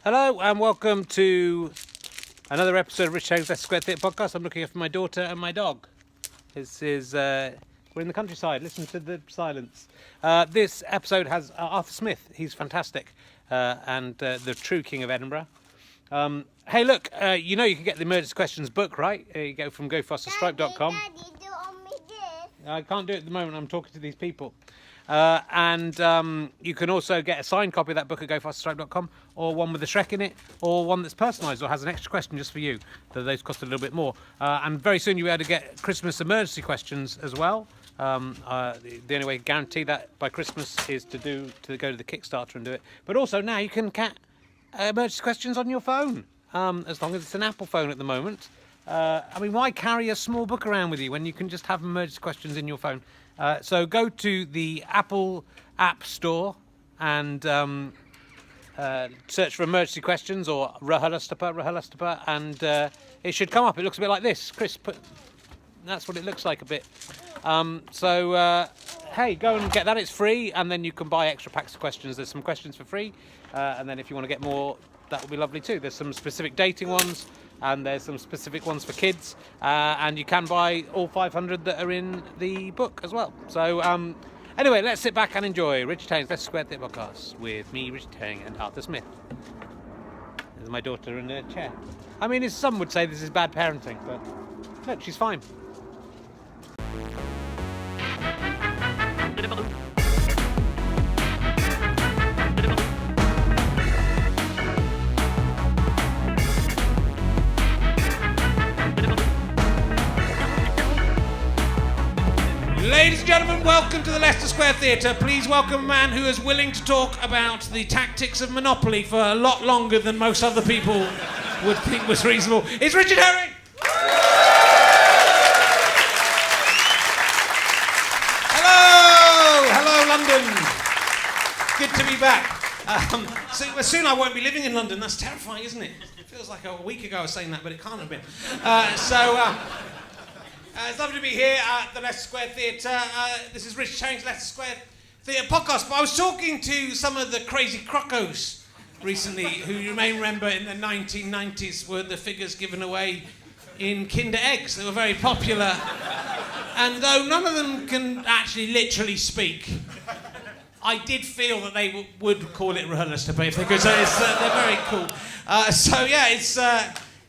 Hello and welcome to another episode of Rich Tang's Leicester Square Theatre podcast. I'm looking after my daughter and my dog. This is, we're in the countryside, listen to the silence. This episode has Arthur Smith, he's fantastic, and the true King of Edinburgh. Hey look, you know you can get the Emergency Questions book, right? You go from gofasterstripe.com. Daddy, do on me this. I can't do it at the moment, I'm talking to these people. And you can also get a signed copy of that book at gofasterstripe.com, or one with a Shrek in it, or one that's personalised or has an extra question just for you. Those cost a little bit more. And very soon you'll be able to get Christmas emergency questions as well. The only way to guarantee that by Christmas is to go to the Kickstarter and do it. But also now you can get emergency questions on your phone, as long as it's an Apple phone at the moment. I mean, why carry a small book around with you when you can just have emergency questions in your phone? So go to the Apple App Store and search for emergency questions or RHLSTP, and it should come up. It looks a bit like this. Chris, that's what it looks like a bit. Hey, go and get that. It's free, and then you can buy extra packs of questions. There's some questions for free, and then if you want to get more, that would be lovely too. There's some specific dating ones, and there's some specific ones for kids, and you can buy all 500 that are in the book as well. So anyway, let's sit back and enjoy Richard Tang's Leicester Square Theatre podcast with me, Richard Tang, and Arthur Smith. There's my daughter in a chair. I mean, some would say this is bad parenting, but look, she's fine. Ladies and gentlemen, welcome to the Leicester Square Theatre. Please welcome a man who is willing to talk about the tactics of Monopoly for a lot longer than most other people would think was reasonable. It's Richard Herring! Hello, London. Good to be back. Soon I won't be living in London. That's terrifying, isn't it? It feels like a week ago I was saying that, but it can't have been. It's lovely to be here at the Leicester Square Theatre. This is Rich Tang's Leicester Square Theatre podcast. But I was talking to some of the crazy crocos recently who you may remember in the 1990s were the figures given away in Kinder Eggs. They were very popular. And though none of them can actually literally speak, I did feel that they would call it RHLSTP if they could. So they're very cool.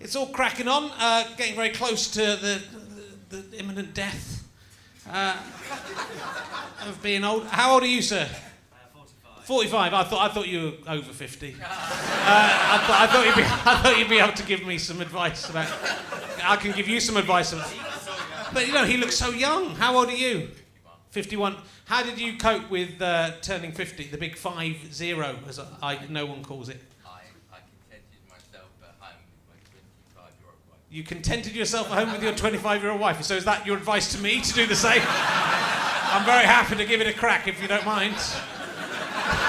It's all cracking on, getting very close to the imminent death of being old. How old are you, sir? 45. 45. I thought you were over 50. I thought you'd be able to give me some advice about. I can give you some advice. But you know, he looks so young. How old are you? 51. How did you cope with turning 50? The big 5-0, as no one calls it. You contented yourself at home with your 25-year-old wife. So is that your advice to me to do the same? I'm very happy to give it a crack if you don't mind.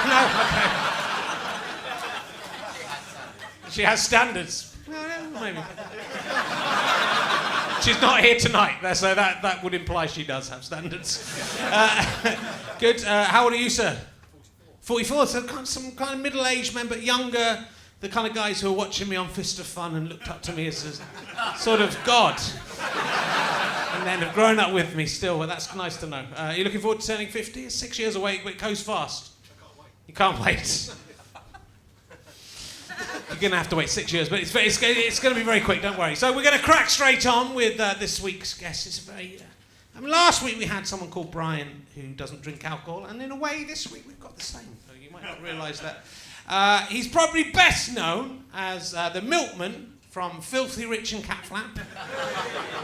No? Okay. She has standards. No, maybe. She's not here tonight, so that would imply she does have standards. Good. How old are you, sir? 44. So some kind of middle-aged men, but younger. The kind of guys who are watching me on Fist of Fun and looked up to me as a sort of god. And then have grown up with me still, well, that's nice to know. Are you looking forward to turning 50? It's 6 years away, but it goes fast. You can't wait. You're going to have to wait 6 years, but it's going to be very quick, don't worry. So we're going to crack straight on with this week's guest. It's very... last week we had someone called Brian who doesn't drink alcohol, and in a way this week we've got the same. So you might not realise that. He's probably best known as the milkman from Filthy Rich and Cat Flap.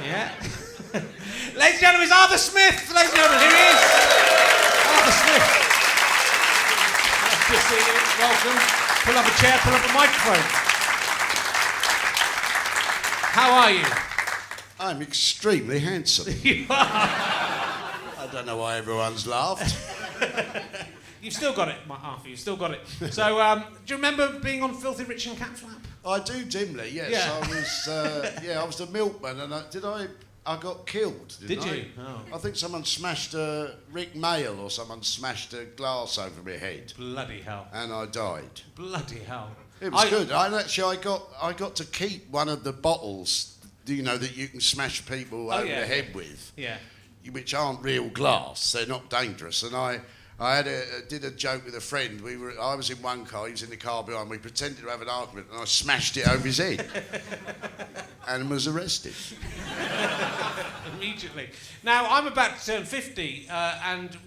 Yeah. Ladies and gentlemen, it's Arthur Smith. Ladies and gentlemen, here he is. Arthur Smith. Nice to see you. Welcome. Pull up a chair, pull up a microphone. How are you? I'm extremely handsome. You are. I don't know why everyone's laughed. You've still got it, Arthur, you've still got it. So, do you remember being on Filthy Rich and Cat Flap? I do dimly, yes. Yeah. I was the milkman, and I got killed, didn't I? Did you? Oh. I think someone smashed Rick Mail or someone smashed a glass over my head. Bloody hell. And I died. Bloody hell. It was good. I got to keep one of the bottles, you know, that you can smash people over the head with. Yeah. Which aren't real glass. They're not dangerous. And I did a joke with a friend. I was in one car, he was in the car behind. We pretended to have an argument, and I smashed it over his head, and was arrested. Immediately. Now I'm about to turn 50, and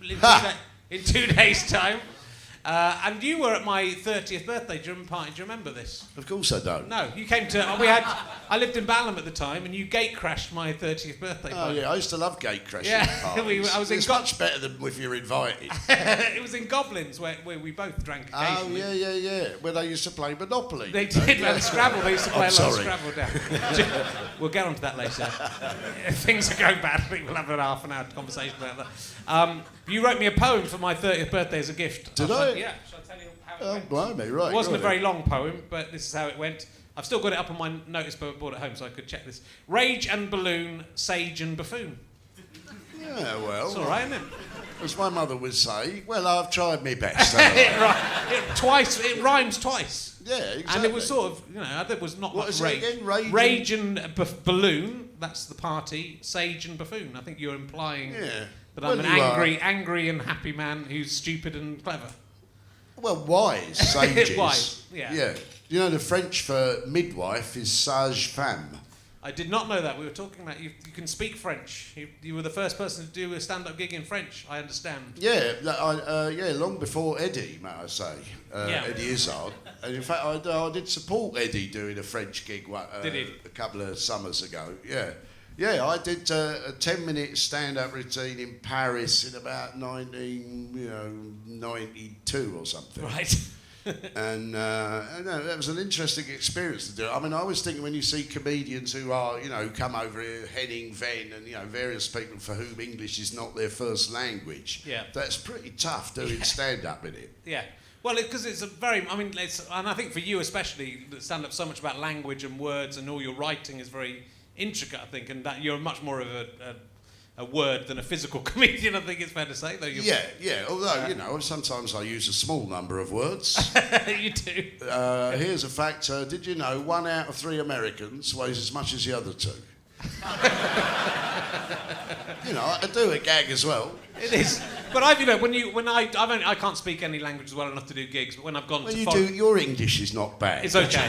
in 2 days' time. And you were at my 30th birthday party. Do you remember this? Of course I don't. No, you came to. I lived in Balham at the time, and you gate crashed my 30th birthday party. Oh yeah, I used to love gate crashing parties. It's much better than if you're invited. It was in Goblins where we both drank occasionally. Oh yeah. Where they used to play Monopoly. They did, and Scrabble. They used to play a lot of sorry. Scrabble down. We'll get onto that later. If things are going bad, I think we'll have a half an hour conversation about that. You wrote me a poem for my 30th birthday as a gift. Did I? Yeah. Shall I tell you how it went? Blimey, right. It wasn't a very long poem, but this is how it went. I've still got it up on my notice board at home, so I could check this. Rage and balloon, sage and buffoon. Yeah, well. It's all right, isn't it? As my mother would say, well, I've tried my best. It rhymes twice. Yeah, exactly. And it was sort of, you know, there was not What much is rage. it again? Rage and balloon, that's the party. Sage and buffoon. I think you're implying that I'm an angry and happy man who's stupid and clever. Well, wise, sages. Wise, yeah. You know, the French for midwife is sage femme. I did not know that. We were talking about you can speak French. You were the first person to do a stand-up gig in French, I understand. Yeah, long before Eddie, may I say. Eddie Izzard. And in fact, I did support Eddie doing a French gig a couple of summers ago. Yeah, I did a 10-minute stand-up routine in Paris in about 1992 or something. Right. And that was an interesting experience to do. I mean, I was thinking when you see comedians who are, come over here, Henning, Venn, and, various people for whom English is not their first language, that's pretty tough doing stand-up in it. Yeah. Well, because it's a very, and I think for you especially, stand-up's so much about language and words, and all your writing is very intricate, I think, and that you're much more of a word than a physical comedian, I think it's fair to say. Though although, sometimes I use a small number of words. You do. Here's a fact. Did you know 1 out of 3 Americans weighs as much as the other 2? I do a gag as well. It is. But I can't speak any languages well enough to do gigs, but when I've gone your English is not bad. It's okay.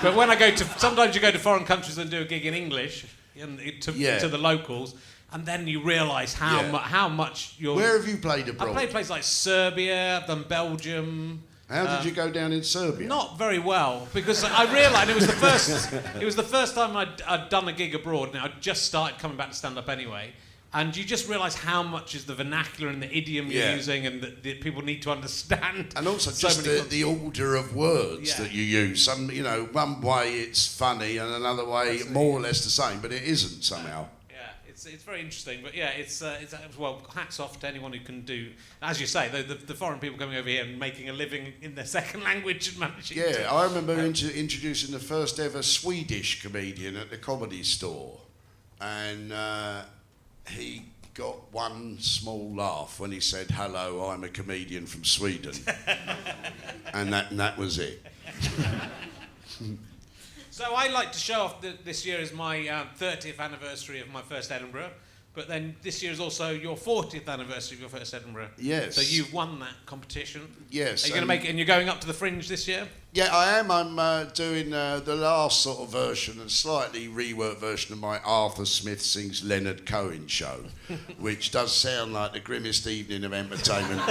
But when I sometimes you go to foreign countries and do a gig in English, to the locals, and then you realise how much you're... Where have you played abroad? I've played places like Serbia, I've done Belgium. How did you go down in Serbia? Not very well, because I realised it was the first time I'd done a gig abroad, and I'd just started coming back to stand-up anyway, and you just realise how much is the vernacular and the idiom you're using, and that people need to understand. And also just the order of words that you use. Some, one way it's funny, and another way more or less the same, but it isn't somehow. It's very interesting, but it's hats off to anyone who can do, as you say, the foreign people coming over here and making a living in their second language and managing. Yeah, I remember introducing the first ever Swedish comedian at the Comedy Store, and he got one small laugh when he said, "Hello, I'm a comedian from Sweden," and that was it. So I like to show off this year is my 30th anniversary of my first Edinburgh, but then this year is also your 40th anniversary of your first Edinburgh. Yes. So you've won that competition. Yes. Are you going to make it, and you're going up to the Fringe this year? Yeah, I am. I'm doing the last sort of version, a slightly reworked version of my Arthur Smith Sings Leonard Cohen show, which does sound like the grimmest evening of entertainment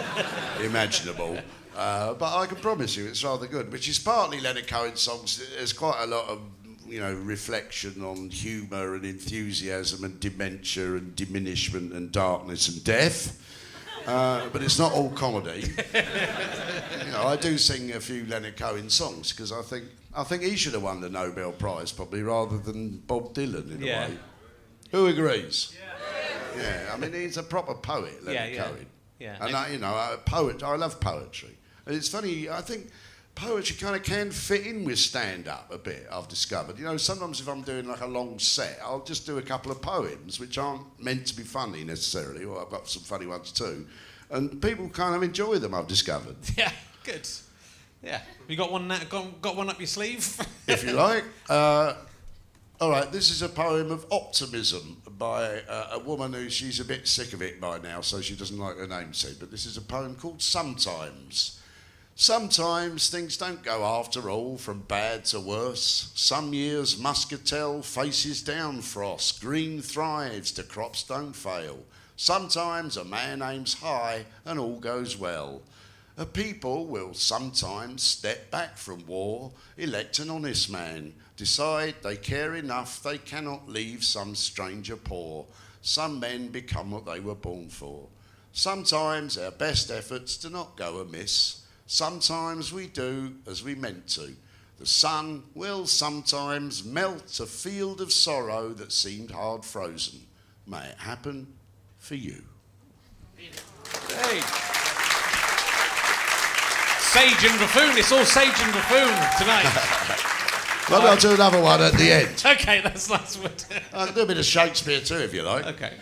imaginable. But I can promise you it's rather good, which is partly Leonard Cohen songs. There's quite a lot of, reflection on humour and enthusiasm and dementia and diminishment and darkness and death. But it's not all comedy. I do sing a few Leonard Cohen songs because I think he should have won the Nobel Prize probably rather than Bob Dylan in a way. Who agrees? Yeah. I mean, he's a proper poet, Leonard Cohen. Yeah. And I love poetry. And it's funny, I think poetry kind of can fit in with stand-up a bit, I've discovered. Sometimes if I'm doing like a long set, I'll just do a couple of poems, which aren't meant to be funny necessarily, or I've got some funny ones too. And people kind of enjoy them, I've discovered. Yeah, good. Yeah. You got one got one up your sleeve? If you like. All right, this is a poem of optimism by a woman who she's a bit sick of it by now, so she doesn't like her name said. But this is a poem called Sometimes. Sometimes things don't go after all from bad to worse. Some years muscatel faces down frost, green thrives, the crops don't fail. Sometimes a man aims high and all goes well. A people will sometimes step back from war, elect an honest man, decide they care enough they cannot leave some stranger poor. Some men become what they were born for. Sometimes our best efforts do not go amiss. Sometimes we do as we meant to. The sun will sometimes melt a field of sorrow that seemed hard frozen. May it happen for you. Hey. Sage and buffoon. It's all sage and buffoon tonight. Well, I'll do another one at the end. Okay, that's what. I'll do a bit of Shakespeare too, if you like. Okay.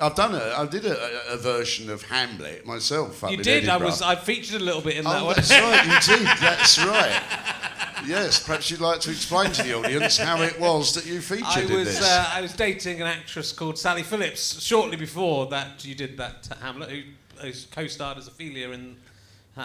I did a version of Hamlet myself. Up You in did. Edinburgh. I featured a little bit in that one. That's right. You did. That's right. Yes. Perhaps you'd like to explain to the audience how it was that you featured in this. I was dating an actress called Sally Phillips shortly before that you did that Hamlet, who co-starred as Ophelia in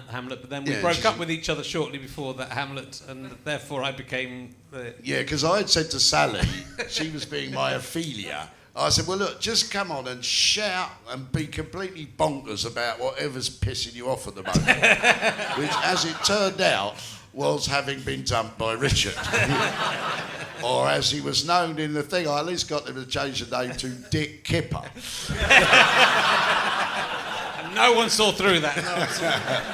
Hamlet, but then we broke up with each other shortly before that Hamlet, and therefore I became the... Yeah, because I had said to Sally, she was being my Ophelia, I said, well, look, just come on and shout and be completely bonkers about whatever's pissing you off at the moment. Which, as it turned out, was having been dumped by Richard. Or as he was known in the thing, I at least got him to change the name to Dick Kipper. No one saw through that.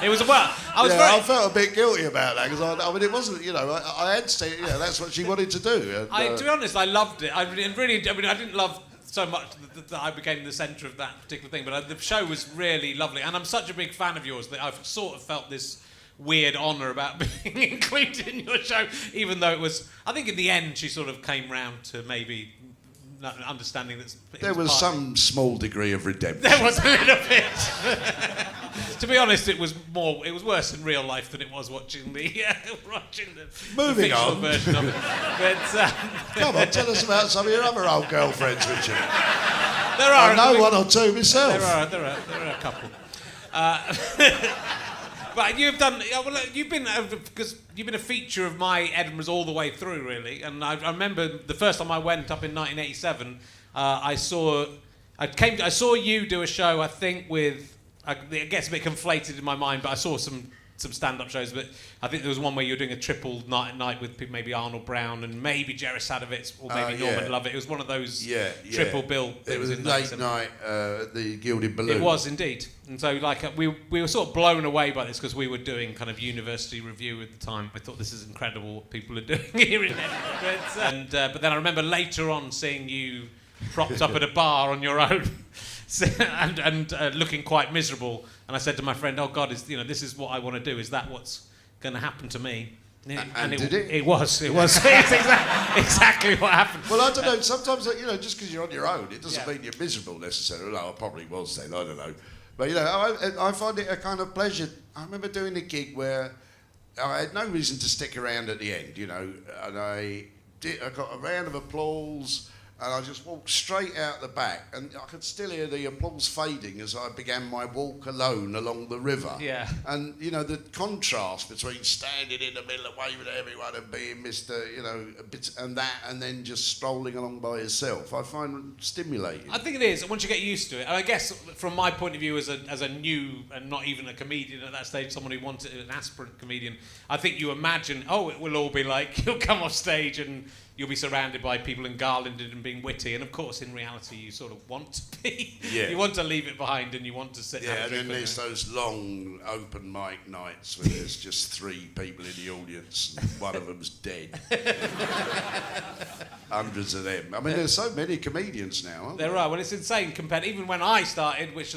It was I felt a bit guilty about that because I mean it wasn't, I had to, that's what she wanted to do. And, to be honest, I loved it. I didn't love so much that I became the centre of that particular thing, but the show was really lovely, and I'm such a big fan of yours that I've sort of felt this weird honour about being included in your show, even though it was. I think in the end she sort of came round to maybe. Understanding that there was some small degree of redemption. There was a little bit. To be honest, it was worse in real life than it was watching the Moving fictional on. version of it. But, come on, tell us about some of your other old girlfriends, Richard. There are. I know one or two myself. There are a couple. But you've been a feature of my Edinburgh's all the way through, really. And I remember the first time I went up in 1987, I saw you do a show. I think with it gets a bit conflated in my mind, but I saw some stand-up shows. But I think there was one where you were doing a triple night with maybe Arnold Brown and maybe Jerry Sadowitz or maybe Norman Lovett. It was one of those triple bill. It was a late night, the Gilded Balloon. It was indeed. And so, we were sort of blown away by this because we were doing kind of university review at the time. I thought this is incredible what people are doing here in Edinburgh. But then I remember later on seeing you propped up at a bar on your own and looking quite miserable. And I said to my friend, "Oh God, this is what I want to do. Is that what's going to happen to me?" And did it? It was. It's exactly what happened. Well, I don't know. Sometimes, just because you're on your own, it doesn't mean you're miserable necessarily. No, I probably was then. I don't know. But, I find it a kind of pleasure. I remember doing a gig where I had no reason to stick around at the end, and I got a round of applause, and I just walked straight out the back, and I could still hear the applause fading as I began my walk alone along the river. Yeah. And, the contrast between standing in the middle and waving at everyone and being Mr., a bit, and then just strolling along by yourself, I find stimulating. I think it is, once you get used to it. And I guess, from my point of view as a new, and not even a comedian at that stage, someone who wanted an aspirant comedian, I think you imagine, it will all be like, you'll come off stage and you'll be surrounded by people and garlanded and being witty, and of course in reality you sort of want to be. You want to leave it behind and you want to sit and then there's those long open mic nights where there's just 3 people in the audience and one of them's dead. Hundreds of them. I mean, there's so many comedians now, aren't there? There are. Well, it's insane compared. Even when I started, which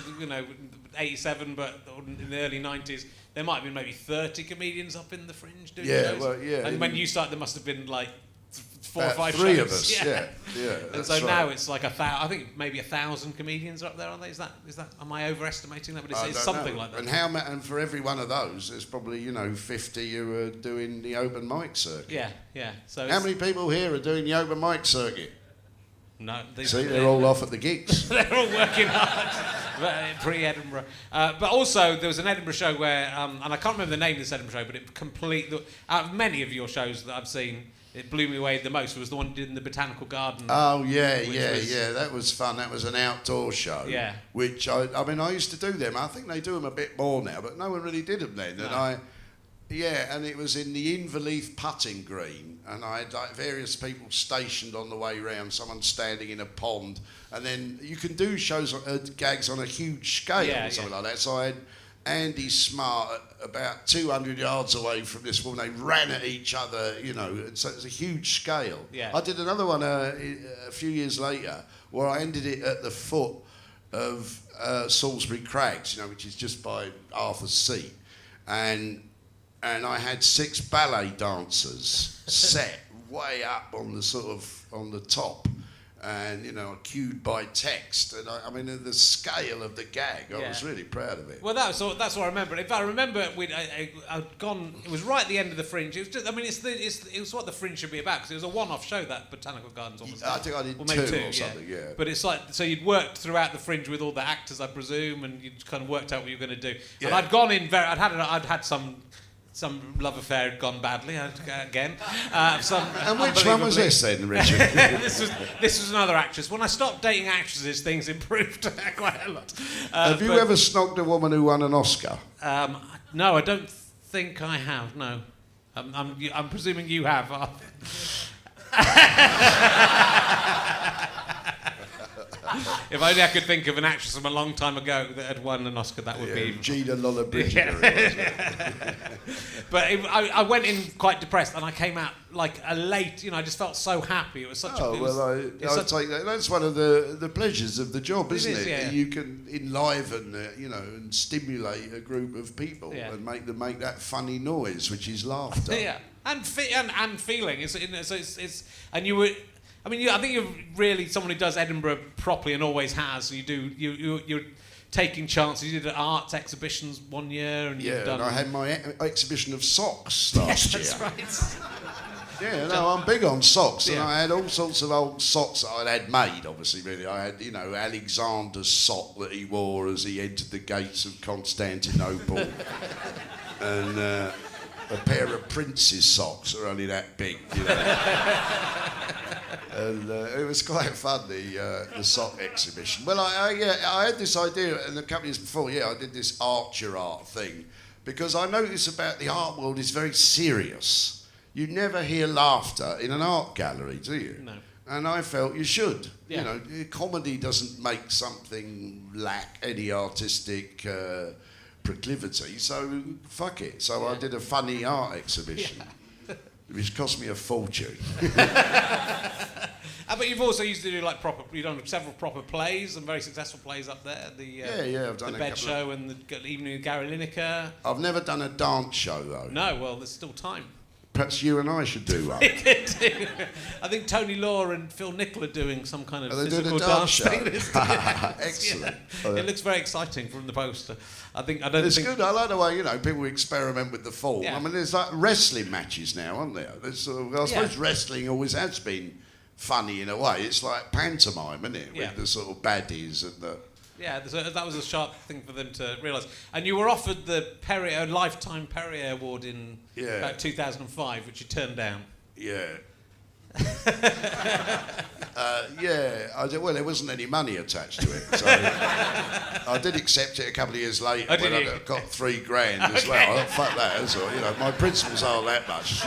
87, but in the early 90s, there might have been maybe 30 comedians up in the Fringe doing shows. Well, yeah. And when you started, there must have been like 4 or 5 three shows. of us. Yeah. And That's so right. now it's like I think maybe 1,000 comedians are up there, aren't they? Is that? Am I overestimating that? But I it's don't something know. like that. And for every one of those, there's probably 50 who are doing the open mic circuit. Yeah. So How many people here are doing the open mic circuit? No, See, they're all off at the gigs. They're all working hard pre-Edinburgh. But also, there was an Edinburgh show where, and I can't remember the name of this Edinburgh show, but it out of many of your shows that I've seen, it blew me away the most. It was the one you did in the Botanical Garden. Oh, yeah. That was fun. That was an outdoor show. Yeah. Which, I used to do them. I think they do them a bit more now, but no one really did them then. No. And it was in the Inverleith putting green, and I had like various people stationed on the way round, someone standing in a pond, and then you can do shows, gags on a huge scale or something like that. So I had Andy Smart about 200 yards away from this woman. They ran at each other, and so it was a huge scale. Yeah. I did another one a few years later where I ended it at the foot of Salisbury Crags, which is just by Arthur's Seat, and I had 6 ballet dancers set way up on the top, and cued by text. And the scale of the gag, I was really proud of it. Well, that's what I remember. If I remember, I'd gone. It was right at the end of the Fringe. It was just. It was what the Fringe should be about, because it was a one-off show, that Botanical Gardens. Almost. I think I did maybe 2 or something. Yeah. But it's like, so you'd worked throughout the Fringe with all the actors, I presume, and you'd kind of worked out what you were going to do. Yeah. And I'd gone in I'd had some love affair had gone badly again. And which one was this then, Richard? this was another actress. When I stopped dating actresses, things improved quite a lot. Have you ever snogged a woman who won an Oscar? No, I don't think I have. No, I'm presuming you have. If only I could think of an actress from a long time ago that had won an Oscar, that would be... Gina Lollobrigida. But I went in quite depressed, and I came out like a late... I just felt so happy. It was such I take that. That's one of the pleasures of the job, isn't it? Yeah. You can enliven, and stimulate a group of people and make them make that funny noise, which is laughter. Yeah, and feeling. It's and you were... I think you're really someone who does Edinburgh properly and always has. You're taking chances. You did arts exhibitions one year, and you've done. And I had my exhibition of socks last year. That's right. Yeah, no, I'm big on socks, and I had all sorts of old socks that I'd had made. Obviously, really, I had Alexander's sock that he wore as he entered the gates of Constantinople, and a pair of Prince's socks that are only that big. And it was quite fun, the sock exhibition. Well, I had this idea, and a couple of years before, I did this Archer art thing, because I notice about the art world is very serious. You never hear laughter in an art gallery, do you? No. And I felt you should. Yeah. Comedy doesn't make something lack any artistic proclivity, so fuck it. So I did a funny art exhibition. Yeah. Which cost me a fortune. But you've also used to do you've done several proper plays and very successful plays up there. I've done the Bed Show and the Evening with Gary Lineker. I've never done a dance show though. No, well, there's still time. Perhaps you and I should do one. I think Tony Law and Phil Nichol are doing some kind of physical dance thing. Excellent. It looks very exciting from the poster. It's good. I like the way people experiment with the form. Yeah. There's like wrestling matches now, aren't there? I suppose wrestling always has been funny in a way. It's like pantomime, isn't it? With the sort of baddies and the. Yeah, that was a sharp thing for them to realise. And you were offered the Lifetime Perrier Award in about 2005, which you turned down. Yeah. Well, there wasn't any money attached to it, so I did accept it a couple of years later when I got $3,000 as well. I thought, fuck that, that's all. My principles aren't that much.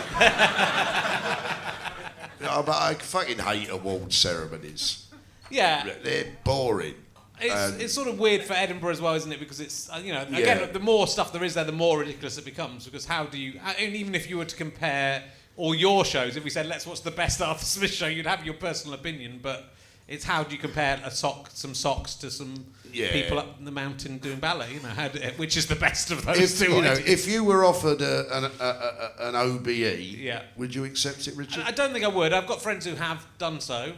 But I fucking hate award ceremonies. Yeah, they're boring. It's sort of weird for Edinburgh as well, isn't it? Because it's again, the more stuff there is there, the more ridiculous it becomes. Because how do you? And even if you were to compare all your shows, if we said let's watch the best Arthur Smith show, you'd have your personal opinion, but It's how do you compare some socks to some people up the mountain doing ballet? You know, which is the best of those two? If you were offered an OBE, would you accept it, Richard? I don't think I would. I've got friends who have done so.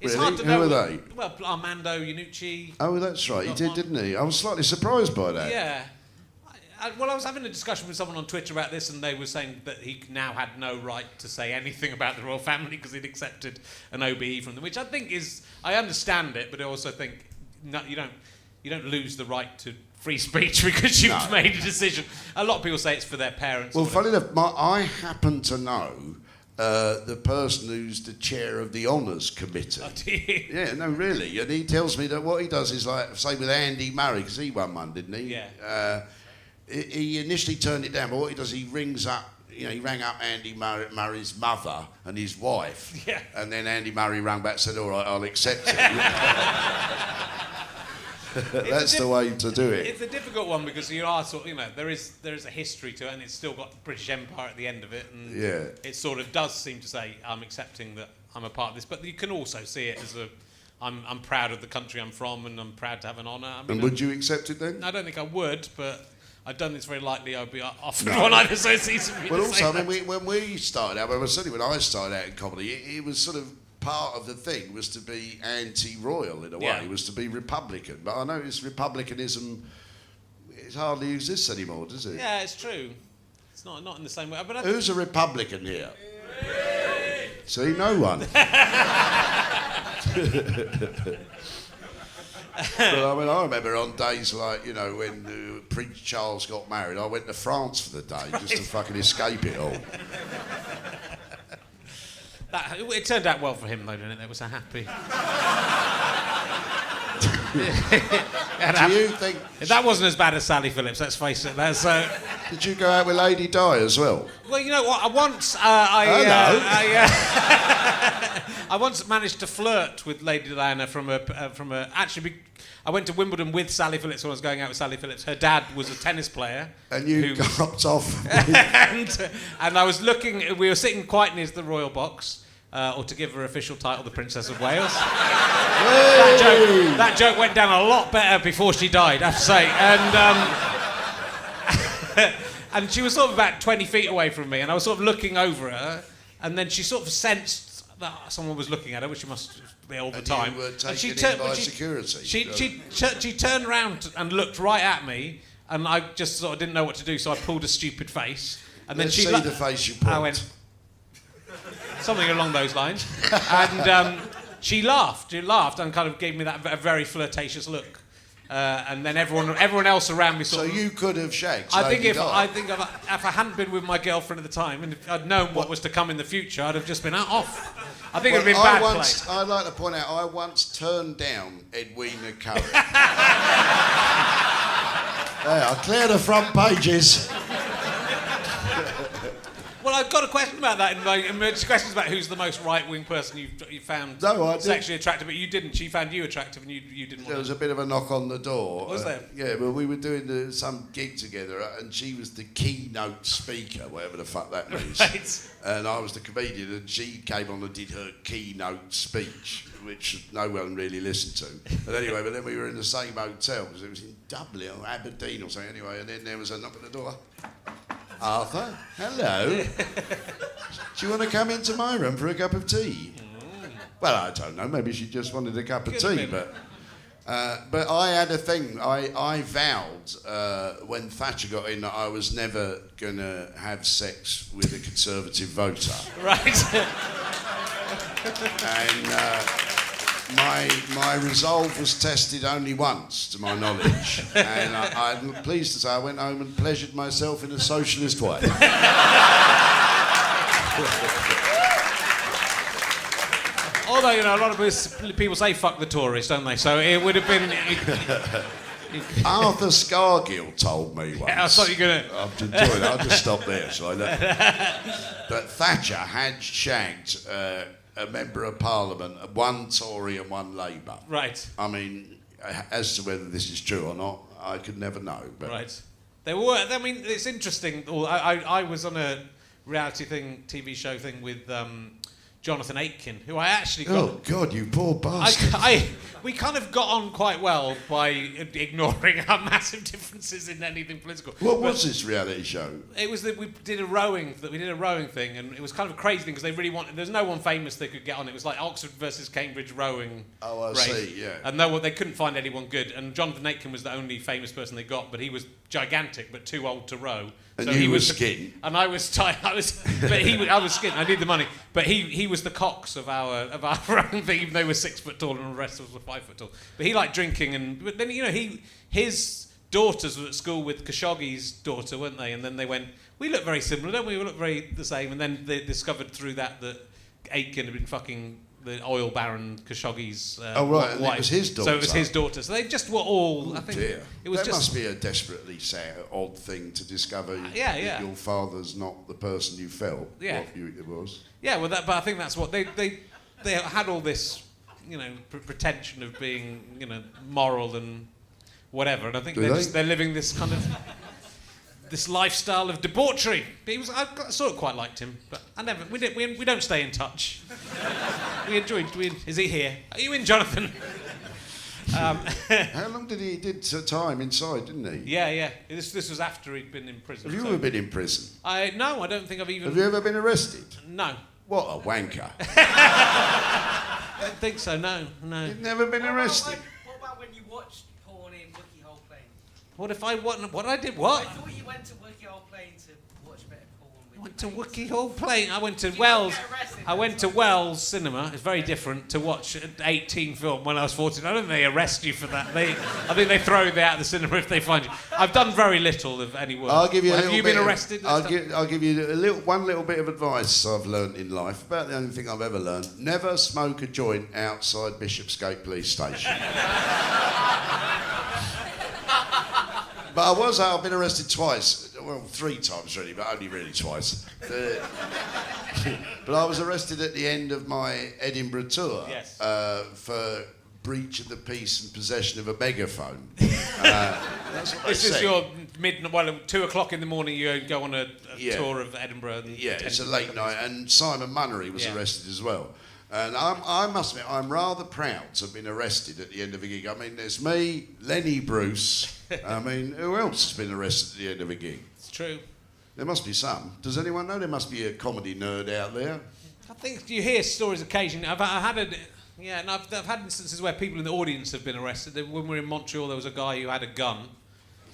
It's really? hard to know. Who are they? Well, Armando Iannucci. Oh, that's right. He did, didn't he? I was slightly surprised by that. Yeah. I was having a discussion with someone on Twitter about this, and they were saying that he now had no right to say anything about the royal family because he'd accepted an OBE from them, which I think is... I understand it, but I also think you don't lose the right to free speech because you've made a decision. A lot of people say it's for their parents. Well, funny enough, I happen to know the person who's the chair of the Honours Committee. Oh, do you? Yeah, no, really. And he tells me that what he does is like, say, with Andy Murray, because he won one, didn't he? Yeah. He initially turned it down, but what he does, he rings up, he rang up Andy Murray's mother and his wife. Yeah. And then Andy Murray rang back and said, all right, I'll accept it. That's the way to do it. It's a difficult one because you are sort of, there is a history to it, and it's still got British Empire at the end of it, and it sort of does seem to say, I'm accepting that I'm a part of this, but you can also see it as I'm proud of the country I'm from, and I'm proud to have an honour. And would you accept it then? I don't think I would, but I don't think it's very likely I'd be offered one either, so it's easy for me Well, to also, say when we started out, certainly when I started out in comedy, it was sort of part of the thing was to be anti-royal in a way, was to be Republican. But I notice Republicanism, it hardly exists anymore, does it? Yeah, it's true. It's not in the same way. But who's a Republican here? See, no one. But I mean, I remember on days like, when Prince Charles got married, I went to France for the day just to fucking escape it all. It turned out well for him, though, didn't it? They were so happy. Do you think... That wasn't as bad as Sally Phillips, let's face it. Did you go out with Lady Di as well? Well, you know what? I once managed to flirt with Lady Diana from a. Actually, I went to Wimbledon with Sally Phillips when I was going out with Sally Phillips. Her dad was a tennis player. And you got off. and I was looking. We were sitting quite near the royal box. Or to give her official title, the Princess of Wales. That joke went down a lot better before she died, I have to say. And and she was sort of about 20 feet away from me, and I was sort of looking over her, and then she sort of sensed that someone was looking at her, which she must be all the time. You were taken in by security. She turned around and looked right at me, and I just sort of didn't know what to do, so I pulled a stupid face. And Let's then see the face you pulled. I went... Something along those lines. And she laughed and kind of gave me that very flirtatious look. And then everyone else around me sort of... So you could have shagged I think if I hadn't been with my girlfriend at the time, and if I'd known what was to come in the future, I'd have just been off. I think it would have been bad play. I'd like to point out, I once turned down Edwina Curry. I clear the front pages. Well, I've got a question about that. Questions about who's the most right-wing person you found sexually attractive, but you didn't. She found you attractive, and you didn't. There was a bit of a knock on the door. Was there? Yeah, well, we were doing some gig together, and she was the keynote speaker, whatever the fuck that means. Right. And I was the comedian, and she came on and did her keynote speech, which no one really listened to. But anyway, but then we were in the same hotel because it was in Dublin or Aberdeen or something. Anyway, and then there was a knock on the door. Arthur, hello. Do you want to come into my room for a cup of tea? Well, I don't know. Maybe she just wanted a cup of tea, but I had a thing. I vowed when Thatcher got in that I was never going to have sex with a Conservative voter. Right. And my resolve was tested only once, to my knowledge. And I'm pleased to say I went home and pleasured myself in a socialist way. Although, a lot of people say fuck the Tories, don't they? So it would have been... Arthur Scargill told me once. Yeah, I thought you were going to... I've enjoyed it. I'll just stop there, shall I? That Thatcher had shagged a member of Parliament, one Tory and one Labour. Right. I mean, as to whether this is true or not, I could never know. But right. They were... I mean, it's interesting. I was on a reality TV show thing with Jonathan Aitken, who I actually got... Oh, God, you poor bastard. We kind of got on quite well by ignoring our massive differences in anything political. What was this reality show? It was that we did a rowing thing, and it was kind of a crazy thing because they really wanted. There's no one famous they could get on. It was like Oxford versus Cambridge rowing. Oh, I race. see. Yeah. And they couldn't find anyone good. And Jonathan Aitken was the only famous person they got, but he was gigantic but too old to row. And so he was skin. And I was tight. I was skin. I need the money. But he was the Cox of our rowing thing, even though he was 6 foot tall and the rest of us were 5 foot tall. But he liked drinking, but then his daughters were at school with Khashoggi's daughter, weren't they? And then they went, we look very similar, don't we? We look very the same. And then they discovered through that Aitken had been fucking the oil baron Khashoggi's oh, right, and wife. it was his daughter. So it was his daughter. So they just were all, I think... Dear. It was that just... must be a desperately sad, odd thing to discover that your father's not the person you felt what it was. Yeah, well, but I think that's what... They had all this, pretension of being, moral and whatever, and I think they're living this kind of... this lifestyle of debauchery. But I sort of quite liked him, but we don't stay in touch. Is he here? Are you in, Jonathan? How long did he did time inside, didn't he? Yeah. This was after he'd been in prison. Have you ever been in prison? No, I don't think I've even... Have you ever been arrested? No. What a wanker. I don't think so, no. You've never been arrested? What about when you watched porn in Wookiee Hole Plain? What if what I did what? I thought you went to Wookiee Hole Plain to watch a bit of porn with I went to Wookiee Hole Plain. I went to Wells. I went to Wells Cinema. It's very different to watch an 18 film when I was 14. I don't think they arrest you for that. I think they throw you out of the cinema if they find you. I've done very little of any work. I'll give you Have you been arrested? I'll give you one little bit of advice I've learnt in life. About the only thing I've ever learned. Never smoke a joint outside Bishopsgate Police Station. But I've been arrested twice. Well, 3 times really, but only really twice. But I was arrested at the end of my Edinburgh tour for breach of the peace and possession of a megaphone. That's what this is your 2 o'clock in the morning. You go on a tour of Edinburgh. It's a late night, and Simon Munnery was arrested as well. And I must admit, I'm rather proud to have been arrested at the end of a gig. I mean, there's me, Lenny Bruce. I mean, who else has been arrested at the end of a gig? It's true. There must be some. Does anyone know? There must be a comedy nerd out there. I think you hear stories occasionally. I've had instances where people in the audience have been arrested. When we were in Montreal, there was a guy who had a gun.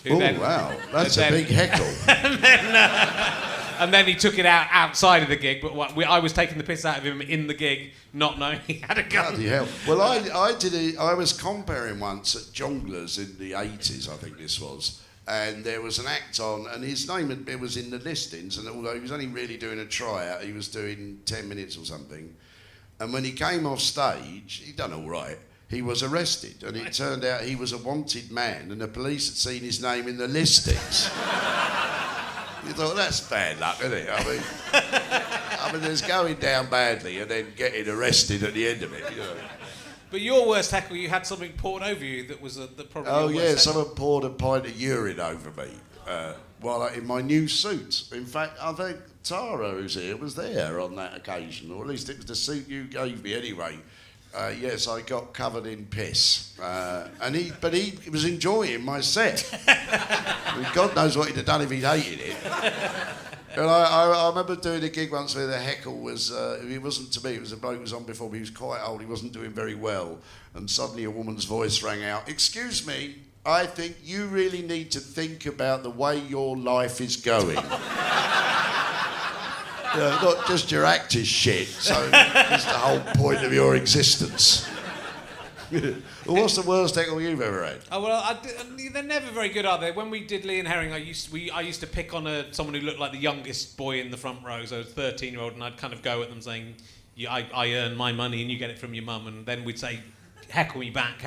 Oh, wow. That's a big heckle. And then he took it out outside of the gig, but I was taking the piss out of him in the gig, not knowing he had a gun. Bloody hell. Well, I was comparing once at Jongleurs in the 80s, I think this was, and there was an act on, and his name was in the listings, and although he was only really doing a tryout, he was doing 10 minutes or something, and when he came off stage, he'd done all right. He was arrested, and it turned out he was a wanted man, and the police had seen his name in the listings. You thought, that's bad luck, isn't it? I mean, there's going down badly and then getting arrested at the end of it, But your worst heckle, you had something poured over you that was probably Oh, your worst heckle. someone poured a pint of urine over me in my new suit. In fact, I think Tara, who's here, was there on that occasion, or at least it was the suit you gave me anyway. Yes, I got covered in piss, and he was enjoying my set. I mean, God knows what he'd have done if he'd hated it. And I remember doing a gig once where the heckle was, it wasn't to me, it was a bloke who was on before me, he was quite old, he wasn't doing very well, and suddenly a woman's voice rang out, "Excuse me, I think you really need to think about the way your life is going." Not just your actor's shit, so it's the whole point of your existence. Well, what's the worst heckle you've ever had? Oh, well, they're never very good, are they? When we did Lee and Herring, I used to pick on someone who looked like the youngest boy in the front row, so I was a 13-year-old, and I'd kind of go at them saying, I earn my money and you get it from your mum, and then we'd say, heckle me back.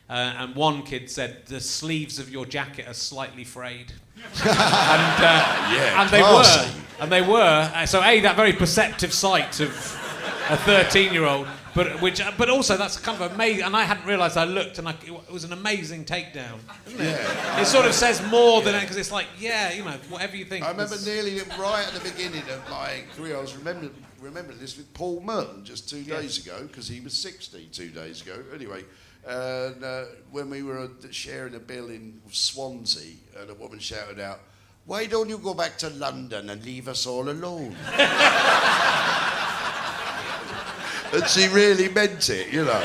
And one kid said, the sleeves of your jacket are slightly frayed. And they were. So that very perceptive sight of a 13-year-old. But also that's kind of amazing, and I hadn't realised. I looked, and it was an amazing takedown, isn't it? Yeah. It sort of says more than it, because it's like, yeah, you know, whatever you think. I remember nearly right at the beginning of my career, I was remembering this with Paul Merton just 2 days ago, because he was 60 2 days ago. Anyway, and when we were sharing a bill in Swansea, and a woman shouted out, "Why don't you go back to London and leave us all alone?" And she really meant it, you know.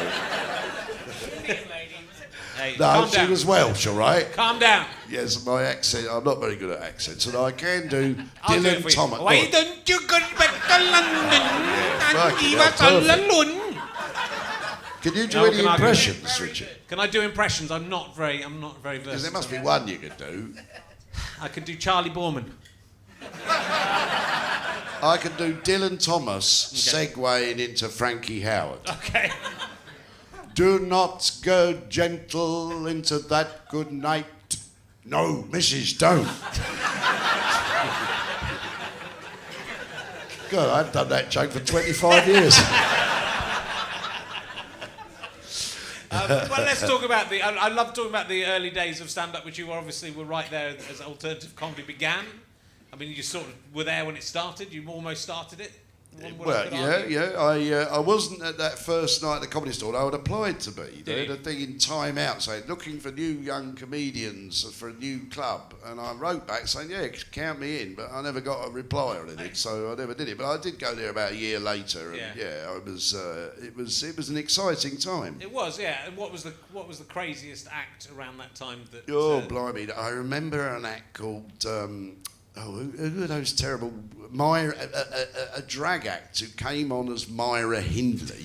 Hey, No, she was Welsh, all right? Calm down. Yes, my accent, I'm not very good at accents, and I can do I'll do it for Dylan you. Thomas. Why don't you go back to London and leave us all alone? Can you do No, any can I- impressions, Richard? Can I do impressions? I'm not very Because versatile. there must be one you could do. I could do Charlie Borman. I can do Dylan Thomas segueing into Frankie Howard. Okay. Do not go gentle into that good night. No, Mrs. Don't. God, I've done that joke for 25 years. Well, let's talk about I love talking about the early days of stand-up, which you obviously were right there as alternative comedy began. I mean, you sort of were there when it started. You almost started it. Well, yeah. I wasn't at that first night at the Comedy Store. I would applied to be. They had a thing in Time Out saying, looking for new young comedians for a new club. And I wrote back saying, yeah, count me in. But I never got a reply or anything, so I never did it. But I did go there about a year later. And it was an exciting time. It was, yeah. And what was the craziest act around that time? Blimey. I remember an act called... who are those terrible... a drag act who came on as Myra Hindley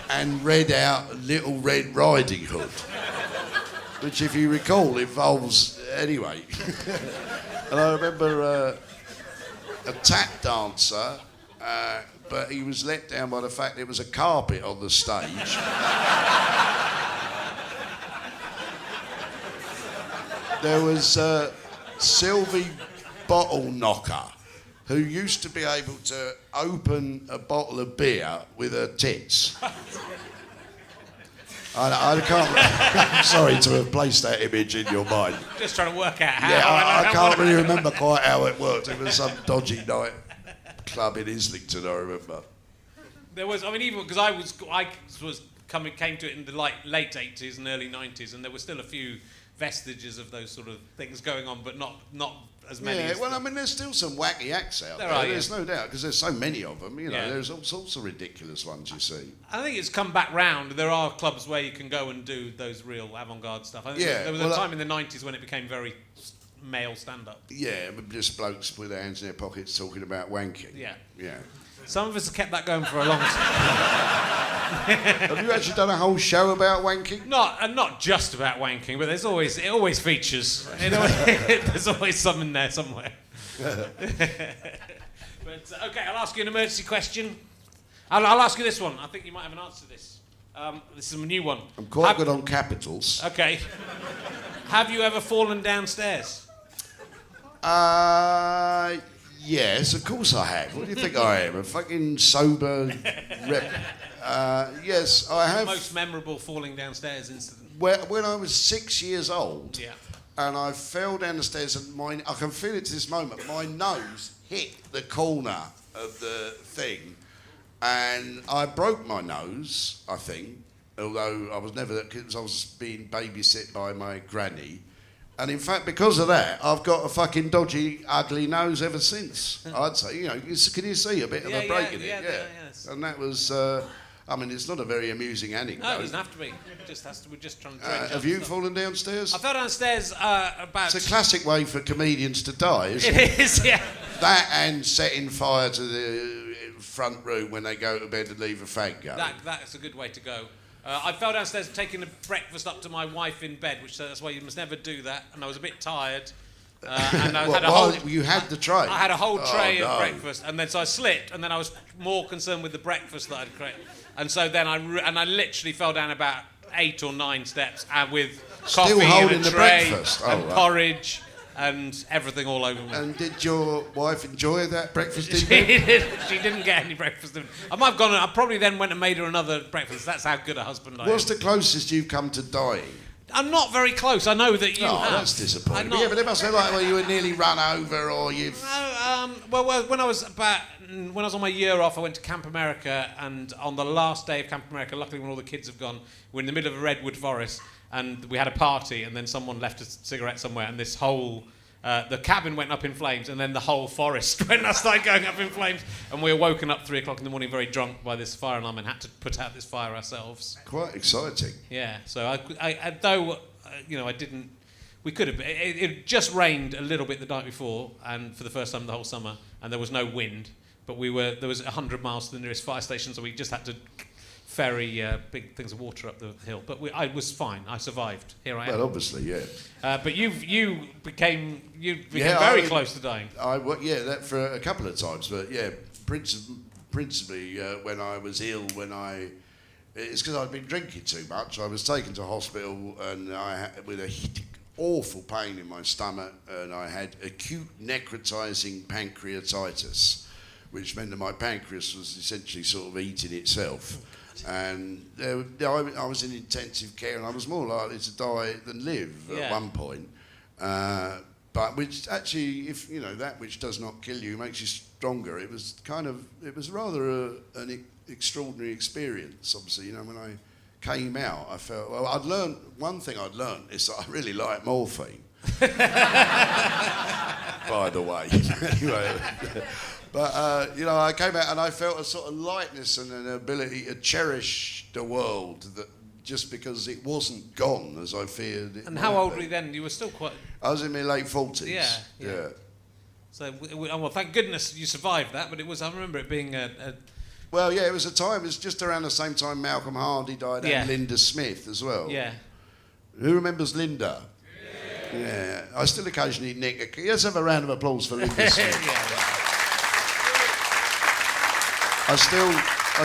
and read out Little Red Riding Hood, which, if you recall, involves... Anyway. And I remember a tap dancer, but he was let down by the fact there was a carpet on the stage. There was... Sylvie Bottle Knocker, who used to be able to open a bottle of beer with her tits. I can't... I'm sorry to have placed that image in your mind. Just trying to work out how... Yeah, I can't really remember quite how it worked. It was some dodgy night club in Islington, I remember. There was... I mean, even because came to it in the late 80s and early 90s, and there were still a few... vestiges of those sort of things going on, but not as many. Yeah, well, I mean, there's still some wacky acts out there. There's no doubt, because there's so many of them. You know, there's all sorts of ridiculous ones you see. I think it's come back round. There are clubs where you can go and do those real avant-garde stuff. I think there was a time in the 90s when it became very male stand-up. Yeah, just blokes with their hands in their pockets talking about wanking. Yeah. Yeah. Some of us have kept that going for a long time. Have you actually done a whole show about wanking? Not just about wanking, but it always features. There's always some in there somewhere. But okay, I'll ask you an emergency question. I'll ask you this one. I think you might have an answer to this. This is a new one. I'm quite good on capitals. Okay. Have you ever fallen downstairs? Yes, of course I have. What do you think I am? A fucking sober rep? Yes, I have. Most memorable falling downstairs incident? When I was 6 years old, yeah. And I fell down the stairs, and I can feel it to this moment, my nose hit the corner of the thing, and I broke my nose, I think, although I was never, because I was being babysit by my granny. And in fact, because of that, I've got a fucking dodgy, ugly nose ever since. I'd say, you know, can you see a bit of a break in it? Yeah. Yes. And that was, I mean, it's not a very amusing anecdote. No, it doesn't have to be. We're just trying to dredge have you fallen downstairs? I fell downstairs about... It's a classic way for comedians to die, isn't it? It is, yeah. That and setting fire to the front room when they go to bed and leave a fag going. That's a good way to go. I fell downstairs taking the breakfast up to my wife in bed, which that's why you must never do that. And I was a bit tired. And you had the tray? I had a whole tray of breakfast, and then so I slipped, and then I was more concerned with the breakfast that I'd created. And so then I literally fell down about 8 or 9 steps with coffee and a tray and porridge. and everything all over me. And did your wife enjoy that breakfast She dinner? didn't get any breakfast. I might have gone. I probably then went and made her another breakfast. That's how good a husband I am. What's the closest you've come to dying? I'm not very close. I know that you have. That's disappointing. I'm not- Yeah, but it must be like, well, you were nearly run over, or you've... No, well, when I was on my year off, I went to Camp America, and on the last day of Camp America, luckily when all the kids have gone, we're in the middle of a redwood forest, and we had a party, and then someone left a cigarette somewhere, and this whole... the cabin went up in flames, and then the whole forest started going up in flames, and we were woken up 3 o'clock in the morning very drunk by this fire alarm and had to put out this fire ourselves. Quite exciting. Yeah, so I though, I didn't... We could have... It just rained a little bit the night before, and for the first time the whole summer, and there was no wind, but there was 100 miles to the nearest fire station, so we just had to ferry big things of water up the hill. But I was fine. I survived. Here I am. Well, obviously, yeah. But you became very close to dying. That for a couple of times, but yeah, principally when I was ill, it's because I'd been drinking too much. I was taken to hospital and with a awful pain in my stomach, and I had acute necrotising pancreatitis, which meant that my pancreas was essentially sort of eating itself. And I was in intensive care, and I was more likely to die than live at one point. But which actually, if that which does not kill you makes you stronger. It was rather an extraordinary experience. Obviously, when I came out, I felt one thing I'd learned is that I really like morphine. By the way, anyway. But, I came out and I felt a sort of lightness and an ability to cherish the world that just because it wasn't gone as I feared it. And how old were you then? You were still quite... I was in my late 40s. Yeah. So, well, thank goodness you survived that, but I remember it being Well, yeah, it was it was just around the same time Malcolm Hardy died and Linda Smith as well. Yeah. Who remembers Linda? Yeah. I still occasionally nick... Let's have a round of applause for Linda Smith. I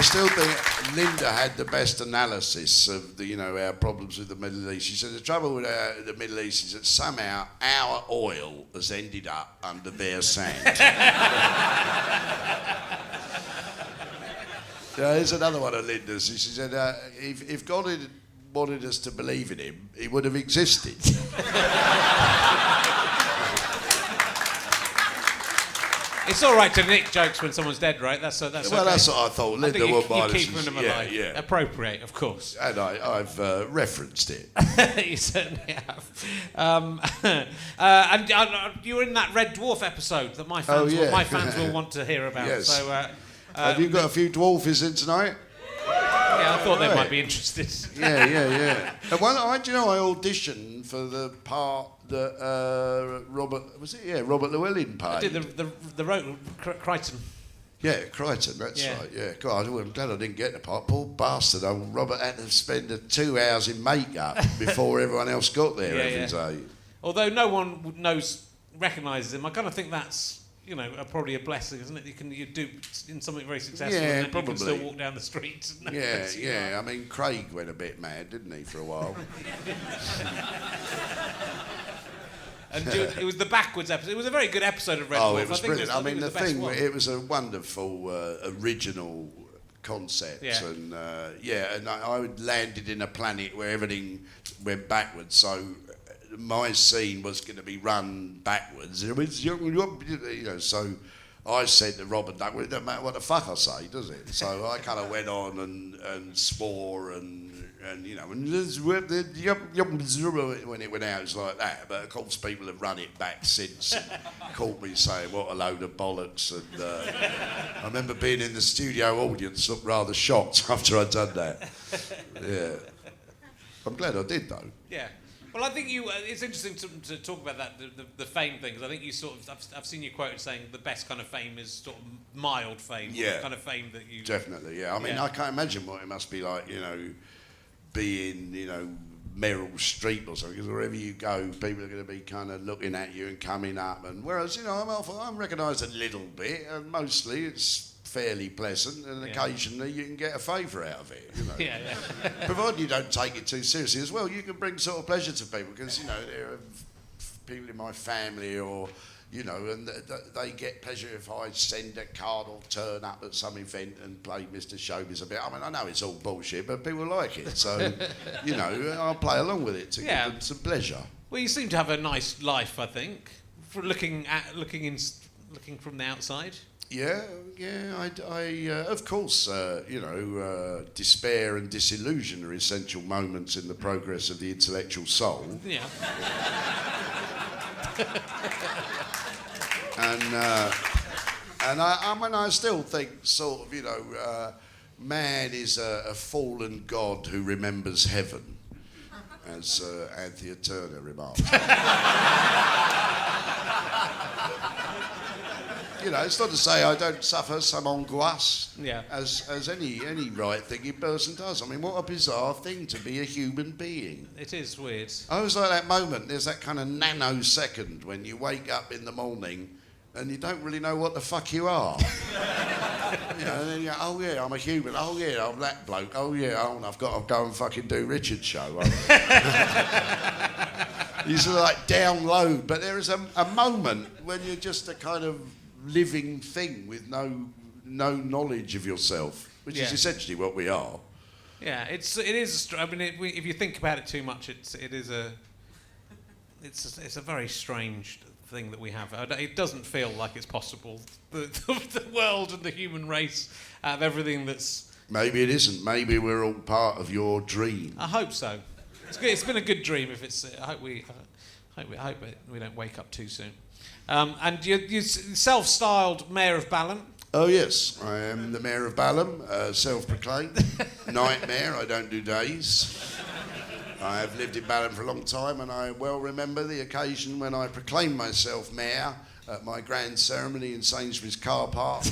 still think Linda had the best analysis of our problems with the Middle East. She said the trouble with the Middle East is that somehow our oil has ended up under their sand. Here's another one of Linda's. She said if God had wanted us to believe in him, he would have existed. It's all right to nick jokes when someone's dead, right? That's what I thought. I Linda think won't mind you us. keep them alive. Yeah. Appropriate, of course. And I've referenced it. You certainly have. And you were in that Red Dwarf episode that my fans will want to hear about. Yes. So, have you got a few dwarfies in tonight? Yeah, I thought they might be interested. Yeah. And I auditioned for the part that Robert Llewellyn played. I did the road, Crichton. Yeah, Crichton, that's right. Yeah, God, I'm glad I didn't get the part. Poor bastard, Robert had to spend 2 hours in makeup before everyone else got there every day. Although no one recognises him, I kind of think that's probably a blessing, isn't it? You do in something very successful, and probably. you can still walk down the street. Yeah. I mean, Craig went a bit mad, didn't he, for a while? And it was the backwards episode. It was a very good episode of Red Dwarf. It was brilliant. It was a wonderful original concept, and I landed in a planet where everything went backwards. So my scene was going to be run backwards. So I said to Robert Duck, well, it doesn't matter what the fuck I say, does it? So I kind of went on and swore and when it went out, it was like that. But of course, people have run it back since and caught me saying what a load of bollocks. And I remember being in the studio audience, looked rather shocked after I'd done that. Yeah, I'm glad I did though. Yeah. Well, I think it's interesting to talk about that, the fame thing, because I think you I've seen you quoted saying the best kind of fame is sort of mild fame. Yeah. The kind of fame that you... Definitely, yeah. I mean, I can't imagine what it must be like, being, Meryl Streep or something, because wherever you go, people are going to be kind of looking at you and coming up. And whereas, I'm recognised a little bit, and mostly it's fairly pleasant, and occasionally you can get a favour out of it, Yeah. Provided you don't take it too seriously as well, you can bring sort of pleasure to people, because, there are people in my family or, you know, and they get pleasure if I send a card or turn up at some event and play Mr. Showbiz a bit. I mean, I know it's all bullshit, but people like it. So, you know, I'll play along with it to give them some pleasure. Well, you seem to have a nice life, I think, for looking from the outside. Yeah. Of course, you know, despair and disillusion are essential moments in the progress of the intellectual soul. Yeah. And I mean, I still think, sort of, you know, man is a fallen god who remembers heaven, as Anthea Turner remarked. You know, it's not to say I don't suffer some angoisse, as any right-thinking person does. I mean, what a bizarre thing to be a human being. It is weird. I always like that moment, there's that kind of nanosecond when you wake up in the morning and you don't really know what the fuck you are. You know, and then you go, oh yeah, I'm a human. Oh yeah, I'm that bloke. Oh yeah, I've got to go and fucking do Richard's show. You sort of like download, but there is a moment when you're just a kind of living thing with no knowledge of yourself, which is essentially what we are. Yeah, it is. I mean, if you think about it too much, it's a very strange thing that we have. It doesn't feel like it's possible. The world and the human race out of everything that's. Maybe it isn't. Maybe we're all part of your dream. I hope so. It's good. It's been a good dream. If it's, I hope we don't wake up too soon. And you're self-styled Mayor of Balham. Oh yes, I am the Mayor of Balham, self-proclaimed. Nightmare, I don't do days. I have lived in Balham for a long time and I well remember the occasion when I proclaimed myself Mayor at my grand ceremony in Sainsbury's car park.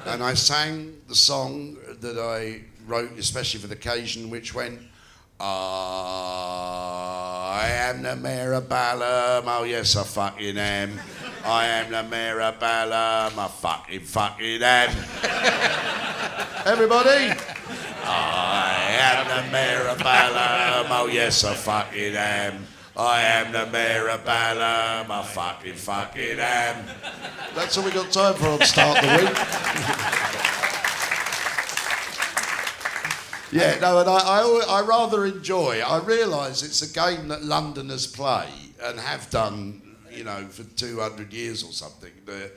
And I sang the song that I wrote especially for the occasion, which went, I am the Mayor of Balham, oh yes I fucking am. I am the Mayor of Balham, I fucking am. Everybody? I am the Mayor of Balham, oh yes I fucking am. I am the Mayor of Balham, I fucking am. That's all we got time for on Start the Week. Yeah, no, and I rather enjoy. I realise it's a game that Londoners play and have done, you know, for 200 years or something. The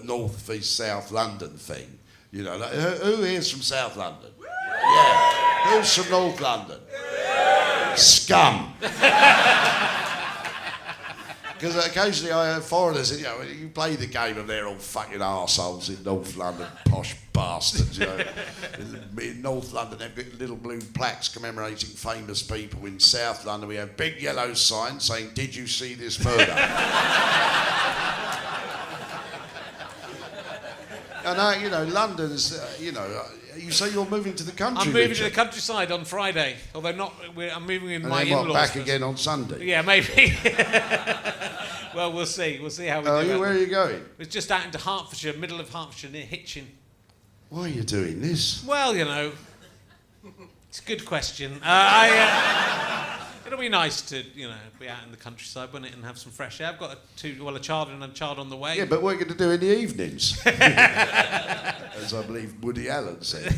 North v South London thing. You know, like, who here's from South London? Yeah. Who's from North London? Scum. Because occasionally I have foreigners, you know, you play the game and they're all fucking arseholes in North London, posh bastards, you know. In North London, they've got little blue plaques commemorating famous people. In South London, we have big yellow signs saying, "Did you see this murder?" And, you know, London's, you know, you say you're moving to the country, I'm moving Richard? to the countryside on Friday, although not. I'm moving in And my then what, in-laws. back again on Sunday? Yeah, maybe. Well, we'll see. We'll see how we do. Where are you going? It's just out into Hertfordshire, middle of Hertfordshire, near Hitchin. Why are you doing this? Well, you know, it's a good question. It'll be nice to, you know, be out in the countryside, wouldn't it, and have some fresh air. I've got a child and a child on the way. Yeah, but what are you going to do in the evenings? As I believe Woody Allen said.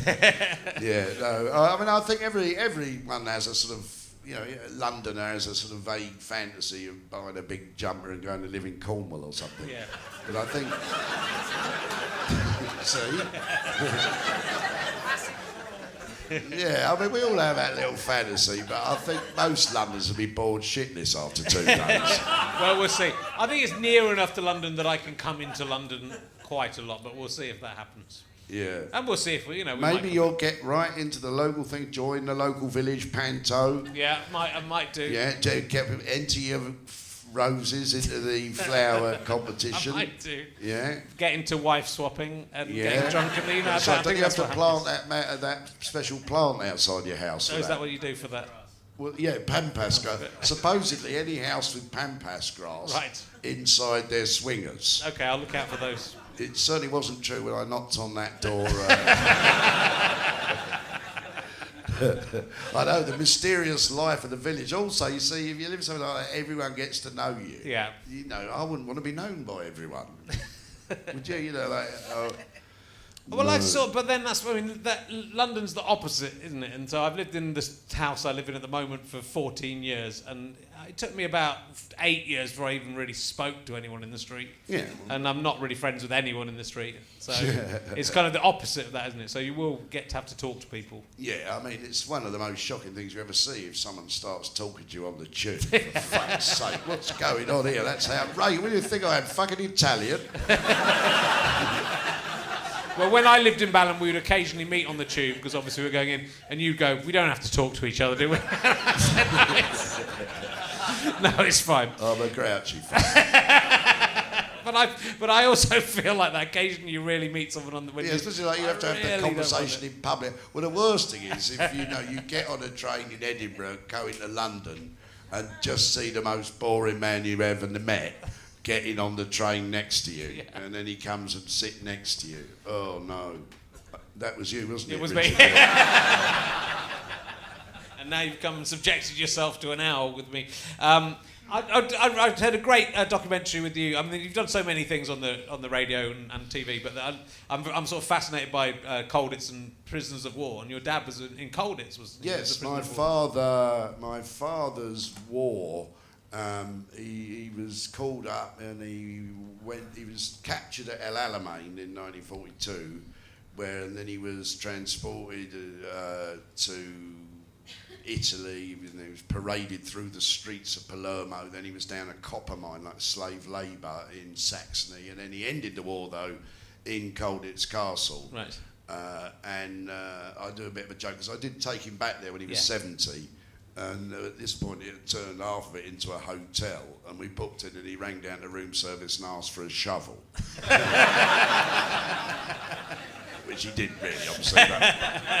Yeah, no, I mean, I think everyone has a sort of, you know, Londoner has a sort of vague fantasy of buying a big jumper and going to live in Cornwall or something. Yeah. But I think... See? Yeah, I mean, we all have that little fantasy, but I think most Londoners will be bored shitless after 2 days. Well, we'll see. I think it's near enough to London that I can come into London quite a lot, but we'll see if that happens. Yeah. And we'll see if we, you know, maybe you'll get right into the local thing, join the local village panto. Yeah, I might do. Yeah, enter your roses into the flower competition. I might do. Yeah. Get into wife swapping and getting drunk and you know. So I think you have that's to what plant happens. that special plant outside your house. Oh, is that what you do for that? Well, yeah, pampas grass. Supposedly, any house with pampas grass inside their swingers. Okay, I'll look out for those. It certainly wasn't true when I knocked on that door. I know, the mysterious life of the village. Also, you see, if you live somewhere like that, everyone gets to know you. Yeah. You know, I wouldn't want to be known by everyone. Would you? You know, like... Well, but then London's the opposite, isn't it? And so I've lived in this house I live in at the moment for 14 years, and it took me about 8 years before I even really spoke to anyone in the street. Yeah. And I'm not really friends with anyone in the street, so it's kind of the opposite of that, isn't it? So you will have to talk to people. Yeah, I mean, it's one of the most shocking things you ever see if someone starts talking to you on the tube. For fuck's sake, what's going on here? That's outrageous. What do you think I am, fucking Italian? Well, when I lived in Balham, we would occasionally meet on the tube, because obviously we were going in, and you'd go, we don't have to talk to each other, do we? No, it's fine. I'm a grouchy fuck. But I also feel like that occasionally you really meet someone on the... Yeah, especially like you have to have the conversation in public. Well, the worst thing is if, you get on a train in Edinburgh going to London and just see the most boring man you've ever met getting on the train next to you, and then he comes and sit next to you. Oh no, that was you, wasn't it? It was me. And now you've come and subjected yourself to an hour with me. I had a great documentary with you. I mean, you've done so many things on the radio and TV, but I'm sort of fascinated by Colditz and prisoners of war. And your dad was in Colditz, wasn't he? Yes, my father's war. He was called up and he was captured at El Alamein in 1942, and then he was transported to Italy, and he was paraded through the streets of Palermo. Then he was down a copper mine like slave labour in Saxony, and then he ended the war though in Colditz Castle. Right. And I do a bit of a joke because I did take him back there when he was 70. And at this point, it turned half of it into a hotel, and we booked it, and he rang down the room service and asked for a shovel. Which he didn't really, obviously.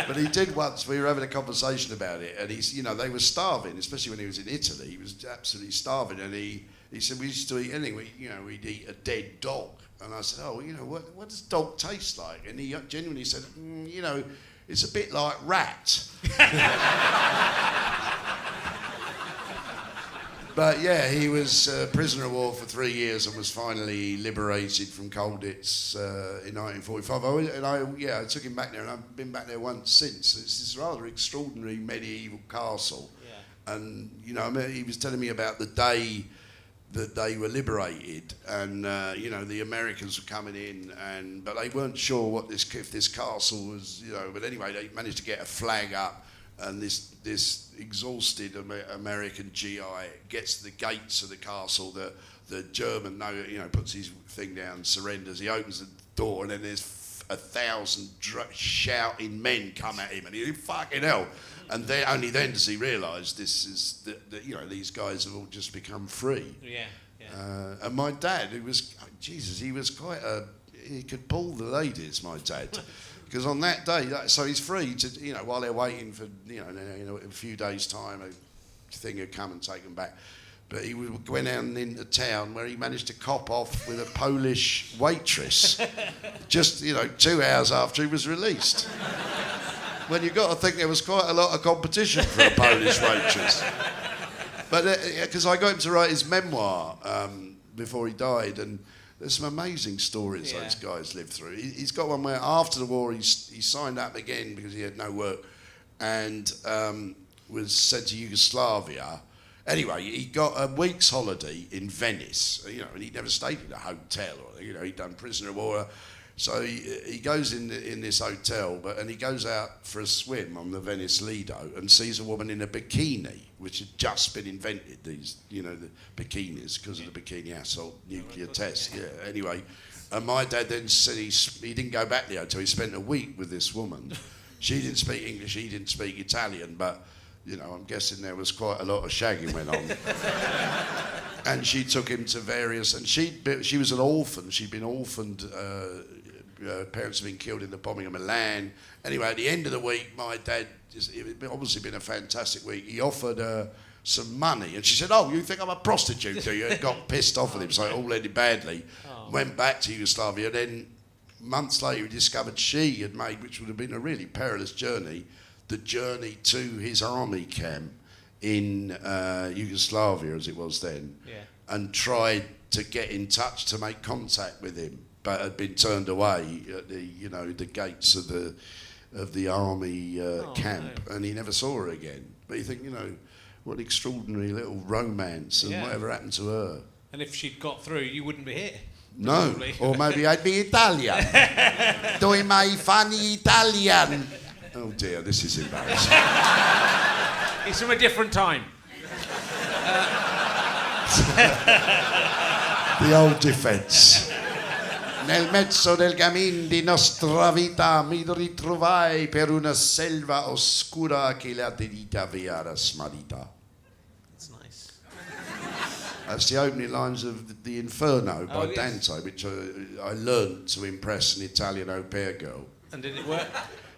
But he did once. We were having a conversation about it, and they were starving, especially when he was in Italy. He was absolutely starving, and he said, we used to eat anything. We'd eat a dead dog. And I said, what does dog taste like? And he genuinely said, it's a bit like rat. But yeah, he was prisoner of war for 3 years and was finally liberated from Colditz in 1945. I took him back there, and I've been back there once since. It's this rather extraordinary medieval castle. Yeah. And he was telling me about the day that they were liberated, and the Americans were coming in, but they weren't sure if this castle was, But anyway, they managed to get a flag up. And this exhausted American GI gets to the gates of the castle. The German, puts his thing down, surrenders. He opens the door, and then there's 1,000 shouting men come at him, and he fucking hell. And only then does he realise this is these guys have all just become free. Yeah. And my dad, he was he could pull the ladies. My dad. Because on that day, so he's free to, while they're waiting for, a few days' time, a thing would come and take them back. But he went out into town where he managed to cop off with a Polish waitress, just, 2 hours after he was released. When you've got to think there was quite a lot of competition for a Polish waitress. But because I got him to write his memoir before he died, and there's some amazing stories those guys lived through. He's got one where after the war he signed up again because he had no work, and was sent to Yugoslavia. Anyway, he got a week's holiday in Venice, and he'd never stayed in a hotel or he'd done prisoner of war. So he goes in this hotel, and he goes out for a swim on the Venice Lido and sees a woman in a bikini, which had just been invented, the bikinis, because of the Bikini Atoll nuclear test. Yeah, anyway. And my dad then said he didn't go back there until he spent a week with this woman. She didn't speak English, he didn't speak Italian, but, I'm guessing there was quite a lot of shagging went on. And she took him to various... And she was an orphan. She'd been orphaned... parents had been killed in the bombing of Milan. Anyway, at the end of the week, my dad... It had obviously been a fantastic week. He offered her some money. And she said, you think I'm a prostitute, do you? And got pissed off with him, so it all ended badly. Went back to Yugoslavia. Then, months later, he discovered she had made, which would have been a really perilous journey, the journey to his army camp in Yugoslavia, as it was then, and tried to get in touch to make contact with him, but had been turned away at the gates of the army camp, and he never saw her again. But you think, what an extraordinary little romance, and whatever happened to her. And if she'd got through, you wouldn't be here. No, Probably. or maybe I'd be Italian. Doing my funny Italian. Oh dear, this is embarrassing. It's from a different time. The old defence. Nel mezzo del cammin di nostra vita mi ritrovai per una selva oscura che la dedita vera smarita. That's nice. That's the opening lines of The Inferno by yes. Dante, which I learned to impress an Italian au pair girl. And did it work?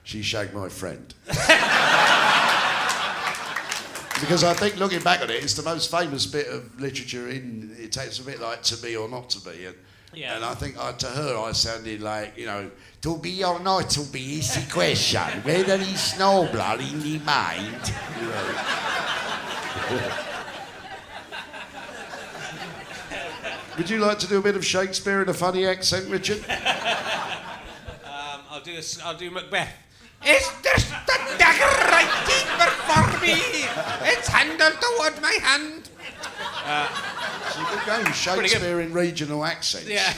She shagged my friend. Because I think, looking back on it, it's the most famous bit of literature in... It takes a bit like To Be or Not to Be. And I think to her I sounded like, to be or not to be is the question. Whether it's noble in the mind. Would you like to do a bit of Shakespeare in a funny accent, Richard? I'll do Macbeth. Is this the dagger I keep before me? It's handled toward my hand. So you could go Shakespeare in regional accents. Yeah.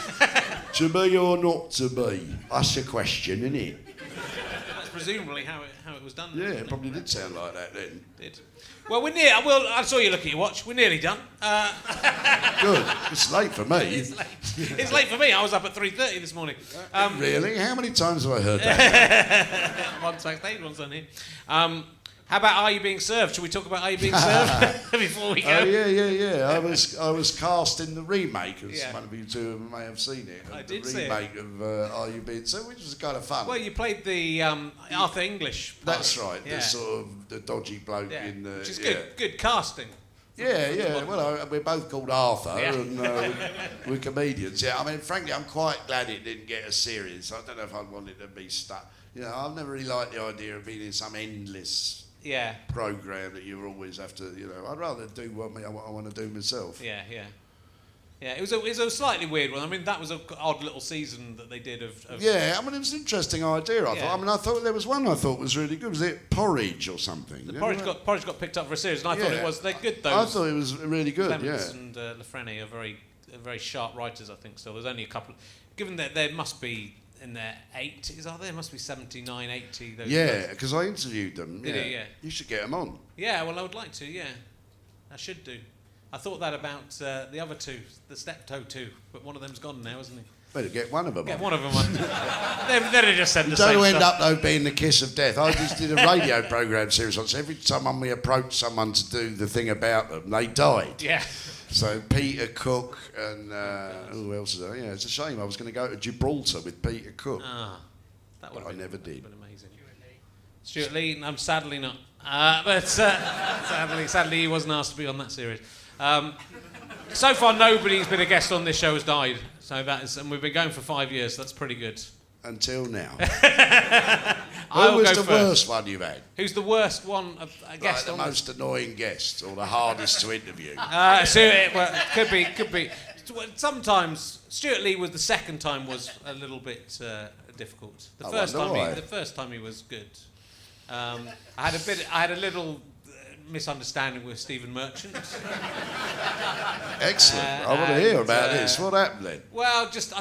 To be or not to be? That's a question, isn't it? That's presumably how it was done. Yeah, it probably did sound like that then. Did. Well, we're near. Well, I saw you look at your watch. We're nearly done. Good. It's late for me. It's late for me. I was up at 3:30 this morning. Really? How many times have I heard that? Once backstage, once on here. How about Are You Being Served? Should we talk about Are You Being Served before we go? Oh yeah. I was cast in the remake, as Yeah. one of you two may have seen it. I did see the it. remake of Are You Being Served, which was kind of fun. Well, you played the Arthur English part. That's right. Yeah. The sort of the dodgy bloke in the. Which is good. Good casting. Yeah. Well, we're both called Arthur, Yeah. and we're comedians. Yeah, I mean, frankly, I'm quite glad it didn't get a series. I don't know if I'd want it to be stuck. I've never really liked the idea of being in some endless program that you always have to. I'd rather do what I want to do myself. Yeah. It was a slightly weird one. I mean, that was an odd little season that they did of Yeah, I mean, it was an interesting idea. I thought. I mean, I thought there was one I thought was really good. Was it Porridge or something? Porridge got picked up for a series, and I thought it was. They're good though. I thought it was really good. Clements and Lefrene are very sharp writers, I think. So there's only a couple. Given that there must be in their 80s, are there? Must be 79, 80. Those guys. Because I interviewed them. Did you? Yeah. You should get them on. Yeah, well, I would like to. Yeah, I should do. I thought that about the other two, the Steptoe two, but one of them's gone now, isn't he? Better get one of them Get on. one of them on. They'd just said the Don't same end stuff. up though being the kiss of death. I just did a radio program series once. Every time we approached someone to do the thing about them, they died. Yeah. So Peter Cook and who else is there? Yeah, it's a shame. I was going to go to Gibraltar with Peter Cook. That would I never did. Been amazing. Stuart Lee, I'm sadly not. But sadly, he wasn't asked to be on that series. So far, nobody's been a guest on this show has died. So that is, and we've been going for 5 years. So that's pretty good. Until now. I'll Who was go the first. worst one you've had? Who's the worst one? A guest The on most annoying guest or the hardest to interview? Could be. Sometimes Stuart Lee was the second time was a little bit difficult. The first time he was good. I had a little misunderstanding with Stephen Merchant. Excellent. I want to hear about this. What happened then? Well, I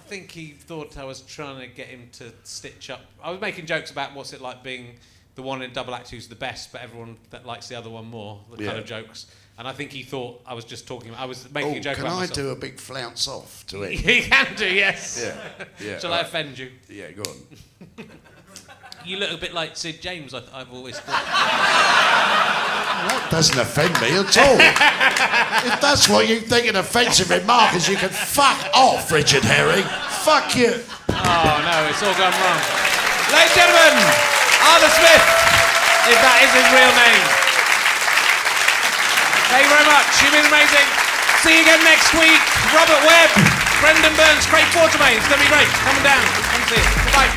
think he thought I was trying to get him to stitch up. I was making jokes about what's it like being the one in double act who's the best, but everyone that likes the other one more. The kind of jokes. And I think he thought I was just talking. I was making a joke about myself. Can I do a big flounce off to it? You can do, yes. Yeah. Shall I offend you? Yeah, go on. You look a bit like Sid James, I've always thought. That doesn't offend me at all. If that's what you think an offensive remark is, you can fuck off, Richard Herring. Fuck you. Oh, no, it's all gone wrong. Ladies and gentlemen, Arthur Smith, if that is his real name. Thank you very much. You've been amazing. See you again next week. Robert Webb, Brendan Burns, Craig Quartermain. It's going to be great. Come on down. Come see us. Goodbye.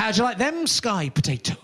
How'd you like them sky potatoes?